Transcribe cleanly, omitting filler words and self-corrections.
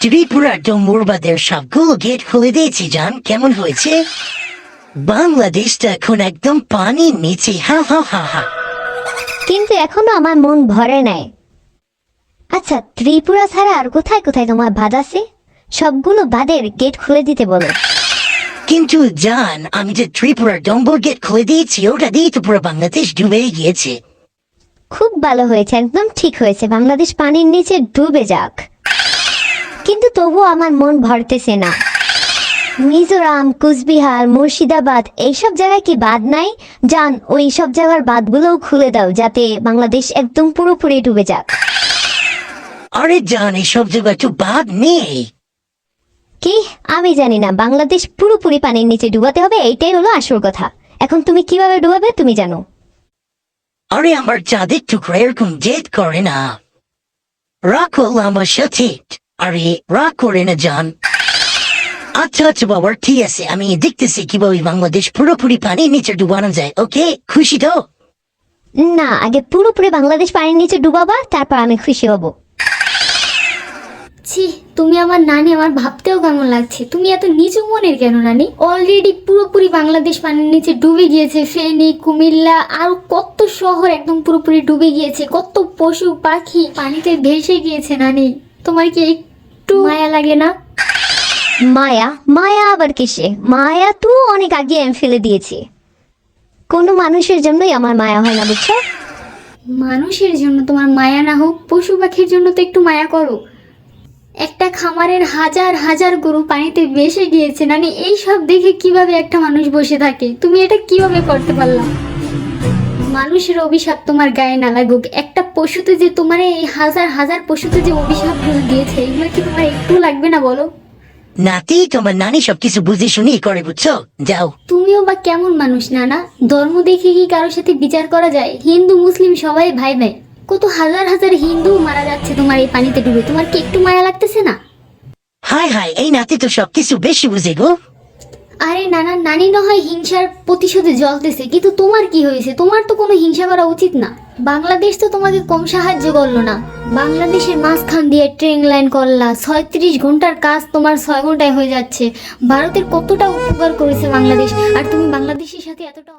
ত্রিপুরা ডম্বুরবাদের সবগুলো গেট খুলে দিয়েছি জান, কেমন হয়েছে? বাংলাদেশটা এখন একদম পানির নিচে, হা হা হা হা। কিন্তু এখনো আমার মন ভরে নাই। আচ্ছা, ত্রিপুরা ছাড়া আর কোথায় কোথায় তোমার বাঁধ আছে? সবগুলো বাঁধের গেট খুলে দিতে বলো। কিন্তু জান, আমি যে ত্রিপুরার ডম্বুর গেট খুলে দিয়েছি, ওটা দিয়ে তো পুরো বাংলাদেশ ডুবে গিয়েছে। খুব ভালো হয়েছে, একদম ঠিক হয়েছে, বাংলাদেশ পানির নিচে ডুবে যাক। কিন্তু তবুও আমার মন ভরতেছে না। মিজোরাম, কুচবিহার, মুর্শিদাবাদ এইসব জায়গায় কি বাঁধ নাই? জান, ওই সব জায়গার বাঁধগুলোও খুলে দাও যাতে বাংলাদেশ একদম পুরোপুরি ডুবে যাক। আরে জান, এসব জায়গায় তো বাদ নেই। কি? আমি জানি না, বাংলাদেশ পুরোপুরি পানির নিচে ডুবাতে হবে, এইটাই হলো আসল কথা। এখন তুমি কিভাবে ডুবাবে তুমি জানো। আরে আমার চাঁদের টুকরা এরকম জেদ করে না। রাগ করলো আমার সাথে। আরে রাগ করে না জান। আচ্ছা আচ্ছা বাবা, ঠিক আছে, আমি দেখতেছি কিভাবে বাংলাদেশ পুরোপুরি পানির নিচে ডুবানো যায়। ওকে, খুশি তো? না, আগে পুরোপুরি বাংলাদেশ পানির নিচে ডুবাবা, তারপর আমি খুশি হব। ছি, তুমি আমার নানি, আমার ভাবতেও কেমন লাগছে। তুমি এত নিচু মনের কেন নানি? অলরেডি পুরোপুরি বাংলাদেশ পানির নিচে ডুবে গিয়েছে। ফেনী, কুমিল্লা আর কত শহর একদম পুরোপুরি ডুবে গিয়েছে। কত পশু পাখি পানিতে ভেসে গিয়েছে নানি। তোমার কি একটু মায়া লাগে না? মায়া? মায়া আবার কিসে? মায়া তো অনেক আগে আমি ফেলে দিয়েছি। কোনো মানুষের জন্যই আমার মায়া হয় না, বুঝছো? মানুষের জন্য তোমার মায়া না হোক, পশু পাখির জন্য তো একটু মায়া করো। একটা খামারের হাজার হাজার গরু পানিতে ভেসে গিয়েছে নানি, এই সব দেখে কিভাবে একটা মানুষ বসে থাকে? তুমি এটা কিভাবে করতে পারলা? মানুষের অভিশাপ তোমার গায়ে না লাগুক, একটা পশুতে যে তোমার এই হাজার হাজার পশুতে যে অভিশাপ দিয়েছে, এগুলো কি তোমার একটু লাগবে না বলো? নাতি, তোমার নানি সবকিছু বুঝে শুনেই করে, বুঝছো? যাও। তুমিও বা কেমন মানুষ নানা? ধর্ম দেখে কি কারোর সাথে বিচার করা যায়? হিন্দু মুসলিম সবাই ভাই ভাই। কত হাজার হাজার হিন্দু মারা যাচ্ছে তোমার এই পানিতে ডুবে, তোমার কি একটু মায়া লাগতেছে না? হাই হাই, এই নাতি তো সবকিছু বেশি বুঝে গো। আরে নানা, নানি না হয় হিংসার প্রতিশোধে জ্বলতেছে, কিন্তু তোমার কি হয়েছে? তোমার তো কোনো হিংসা করা উচিত না। বাংলাদেশ তো তোমাকে কম সাহায্য করলো না। বাংলাদেশের মাঝখান দিয়ে ট্রেন লাইন করলা, 36 ঘন্টার কাজ তোমার 6 ঘন্টায় হয়ে যাচ্ছে। ভারতের কতটা উপকার করেছে বাংলাদেশ, আর তুমি বাংলাদেশের সাথে এতটা